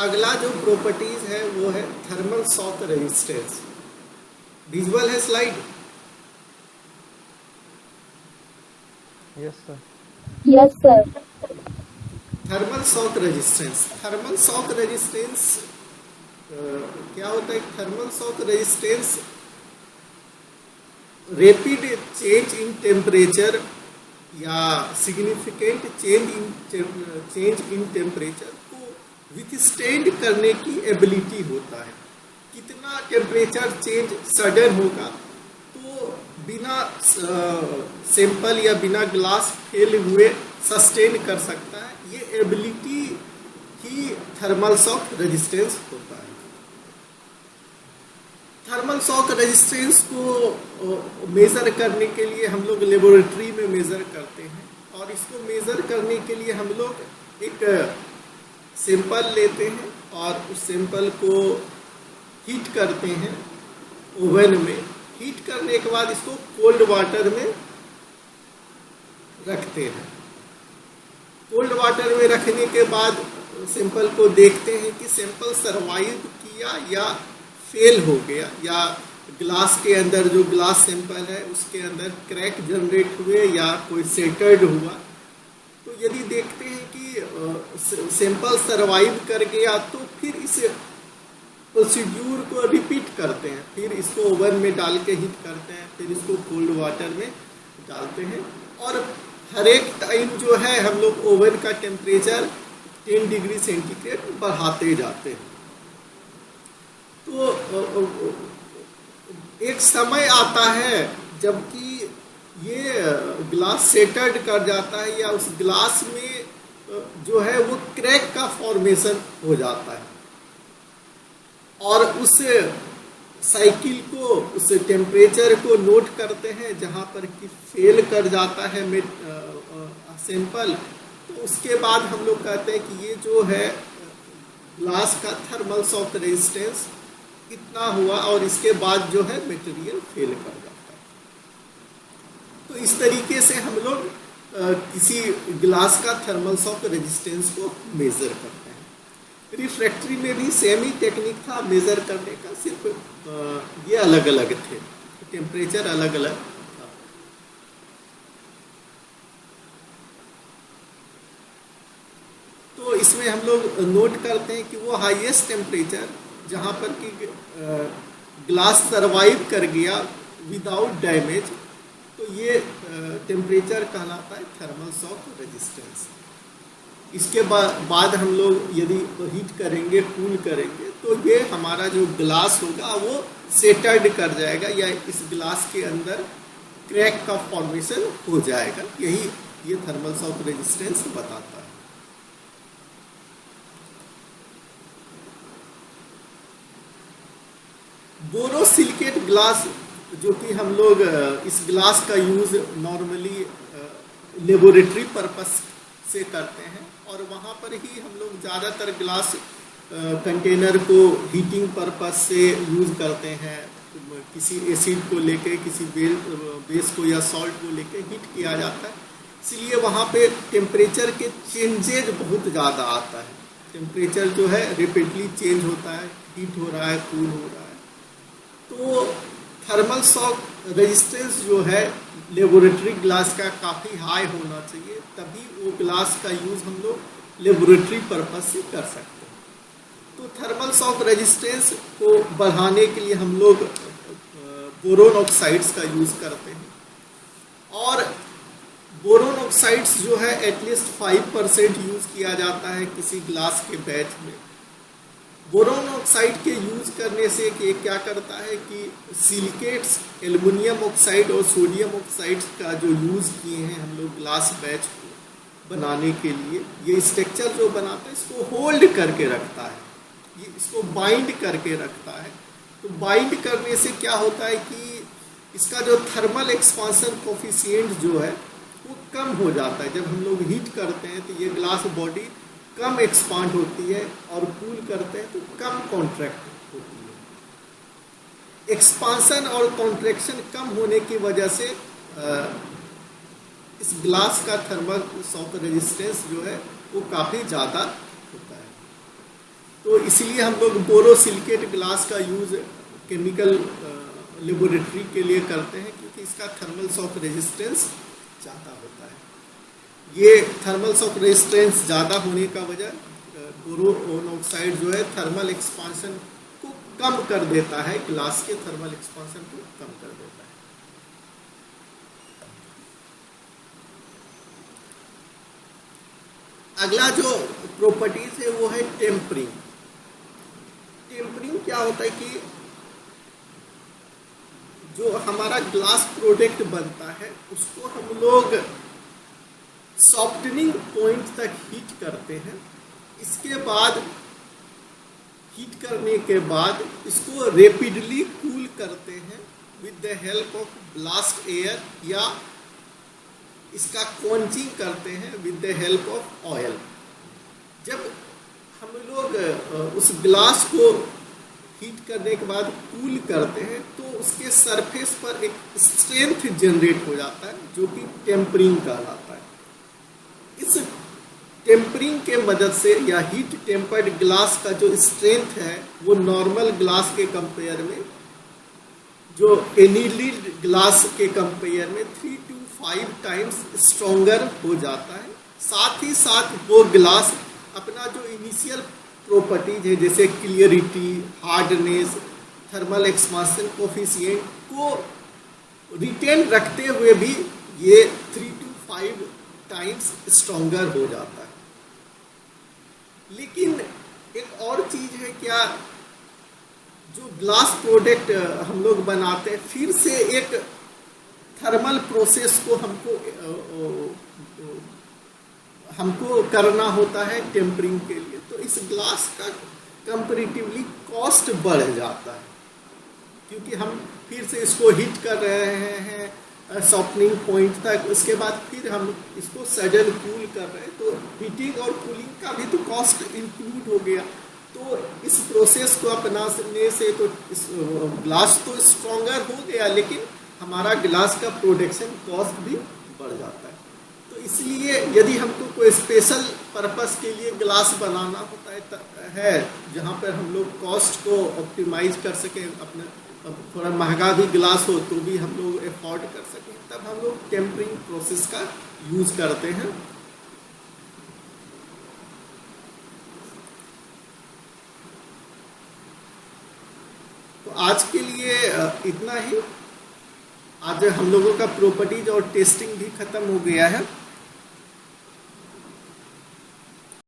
अगला जो प्रॉपर्टीज है वो है थर्मल शॉक रेजिस्टेंस। विजुअल है slide? Yes sir. Yes sir. Thermal shock resistance. Thermal shock resistance क्या होता है? Thermal shock resistance rapid change in temperature या सिग्निफिकेंट चेंज इन टेम्परेचर को विथस्टैंड करने की एबिलिटी होता है। कितना टेम्परेचर चेंज सडन होगा तो बिना सैंपल या बिना ग्लास फेल हुए सस्टेन कर सकता है। ये एबिलिटी ही थर्मल शॉक रेजिस्टेंस होता है। थर्मल शॉक रेजिस्टेंस को मेज़र करने के लिए हम लोग लेबोरेटरी में मेज़र करते हैं, और इसको मेज़र करने के लिए हम लोग एक सैंपल लेते हैं और उस सैंपल को हीट करते हैं ओवन में। हीट करने के बाद इसको कोल्ड वाटर में रखते हैं। कोल्ड वाटर में रखने के बाद सैंपल को देखते हैं कि सैंपल सरवाइव किया या फेल हो गया, या ग्लास के अंदर जो ग्लास सैंपल है उसके अंदर क्रैक जनरेट हुए या कोई सेटर्ड हुआ। तो यदि देखते हैं कि सैंपल सरवाइव कर गया तो फिर इस प्रोसीड्यूर को रिपीट करते हैं। फिर इसको ओवन में डाल के हीट करते हैं, फिर इसको कोल्ड वाटर में डालते हैं, और हर एक टाइम जो है हम लोग ओवन का टेम्परेचर 10 डिग्री सेंटीग्रेड बढ़ाते जाते हैं। तो एक समय आता है जबकि ये ग्लास सेटर्ड कर जाता है या उस ग्लास में जो है वो क्रैक का फॉर्मेशन हो जाता है, और उस साइकिल को, उस टेम्परेचर को नोट करते हैं जहाँ पर कि फेल कर जाता है सैंपल। तो उसके बाद हम लोग कहते हैं कि ये जो है ग्लास का थर्मल शॉक रेजिस्टेंस इतना हुआ, और इसके बाद जो है मटेरियल फेल कर जाता है। तो इस तरीके से हम लोग किसी ग्लास का थर्मल शॉक रेजिस्टेंस को मेज़र करते हैं। रिफ्रैक्टरी में भी सेम ही टेक्निक था मेज़र करने का, सिर्फ ये अलग अलग थे, टेम्परेचर अलग अलग था। तो इसमें हम लोग नोट करते हैं कि वो हाईएस्ट टेम्परेचर जहाँ पर कि ग्लास सरवाइव कर गया विदाउट डैमेज, तो ये टेम्परेचर कहलाता है थर्मल शॉक रेजिस्टेंस। इसके बाद हम लोग यदि हीट करेंगे, कूल करेंगे, तो ये हमारा जो ग्लास होगा वो सेटर्ड कर जाएगा, या इस ग्लास के अंदर क्रैक का फॉर्मेशन हो जाएगा। यही ये थर्मल शॉक रेजिस्टेंस बताता है। बोरोसिलिकेट ग्लास, जो कि हम लोग इस ग्लास का यूज़ नॉर्मली लेबोरेटरी पर्पस से करते हैं, और वहाँ पर ही हम लोग ज़्यादातर ग्लास कंटेनर को हीटिंग पर्पस से यूज़ करते हैं। किसी एसिड को लेके, किसी बेस को या सॉल्ट को लेके हीट किया जाता है, इसलिए वहाँ पे टेम्परेचर के चेंजेज बहुत ज़्यादा आता है। टेम्परेचर जो है रेपिडली चेंज होता है, हीट हो रहा है, कूल हो रहा है। तो थर्मल शॉक रेजिस्टेंस जो है लेबोरेटरी ग्लास का काफ़ी हाई होना चाहिए, तभी वो ग्लास का यूज़ हम लोग लेबोरेटरी पर्पस से कर सकते हैं। तो थर्मल शॉक रेजिस्टेंस को बढ़ाने के लिए हम लोग बोरोन ऑक्साइड्स का यूज़ करते हैं, और बोरोन ऑक्साइड्स जो है एटलीस्ट 5% यूज़ किया जाता है किसी ग्लास के बैच में। बोरोन ऑक्साइड के यूज़ करने से ये क्या करता है कि सिलिकेट्स, एल्युमिनियम ऑक्साइड और सोडियम ऑक्साइड्स का जो यूज़ किए हैं हम लोग ग्लास बैच को बनाने के लिए, ये स्ट्रक्चर जो बनाता है इसको होल्ड करके रखता है, ये इसको बाइंड करके रखता है। तो बाइंड करने से क्या होता है कि इसका जो थर्मल एक्सपांसन कोफिशिएंट जो है वो कम हो जाता है। जब हम लोग हीट करते हैं तो ये ग्लास बॉडी कम एक्सपांड होती है, और कूल करते हैं तो कम कॉन्ट्रैक्ट होती है। एक्सपांसन और कॉन्ट्रैक्शन कम होने की वजह से इस ग्लास का थर्मल शॉक रेजिस्टेंस जो है वो काफ़ी ज़्यादा होता है। तो इसलिए हम लोग बोरोसिलिकेट ग्लास का यूज़ केमिकल लेबोरेटरी के लिए करते हैं, क्योंकि इसका थर्मल शॉक रेजिस्टेंस ज़्यादा होता है। ये थर्मल शॉक रेजिस्टेंस ज़्यादा होने का वजह बोरोन ऑक्साइड जो है थर्मल एक्सपांशन को कम कर देता है, ग्लास के थर्मल एक्सपांशन को कम कर देता है। अगला जो प्रॉपर्टीज है वो है टेम्परिंग। टेम्परिंग क्या होता है कि जो हमारा ग्लास प्रोडक्ट बनता है उसको हम लोग सॉफ्टनिंग पॉइंट तक हीट करते हैं। इसके बाद हीट करने के बाद इसको रेपिडली कूल करते हैं with the help of blast air, या इसका क्वॉन्चिंग करते हैं with the help of oil. जब हम लोग उस ग्लास को हीट करने के बाद कूल करते हैं तो उसके सरफेस पर एक स्ट्रेंथ जनरेट हो जाता है जो कि टेम्परिंग कहलाता है। इस टेम्परिंग के मदद से या हीट टेम्पर्ड ग्लास का जो स्ट्रेंथ है वो नॉर्मल ग्लास के कंपेयर में, जो एनीलिड ग्लास के कंपेयर में 3 to 5 टाइम्स स्ट्रॉन्गर हो जाता है। साथ ही साथ वो ग्लास अपना जो इनिशियल प्रॉपर्टीज है जैसे clarity, hardness, thermal expansion coefficient को रिटेन रखते हुए भी ये 3 to 5 टाइम्स स्ट्रॉन्गर हो जाता है। लेकिन एक और चीज है क्या, जो ग्लास प्रोडक्ट हम लोग बनाते हैं फिर से एक थर्मल प्रोसेस को हमको करना होता है टेम्परिंग के लिए, तो इस ग्लास का कंपैरेटिवली कॉस्ट बढ़ जाता है, क्योंकि हम फिर से इसको हीट कर रहे हैं सॉफ्टनिंग पॉइंट तक, उसके बाद फिर हम इसको सडन कूल कर रहे हैं, तो हीटिंग और कूलिंग का भी तो कॉस्ट इंक्लूड हो गया। तो इस प्रोसेस को अपनाने से तो इस ग्लास तो स्ट्रॉन्गर हो गया, लेकिन हमारा ग्लास का प्रोडक्शन कॉस्ट भी बढ़ जाता है। तो इसलिए यदि हमको कोई स्पेशल पर्पस के लिए ग्लास बनाना होता है जहाँ पर हम लोग कॉस्ट को ऑप्टिमाइज कर सकें, अपने थोड़ा महंगा भी ग्लास हो तो भी हम लोग अफोर्ड कर सकें, तब हम लोग टेम्परिंग प्रोसेस का यूज करते हैं। तो आज के लिए इतना ही। आज हम लोगों का प्रॉपर्टीज और टेस्टिंग भी खत्म हो गया है।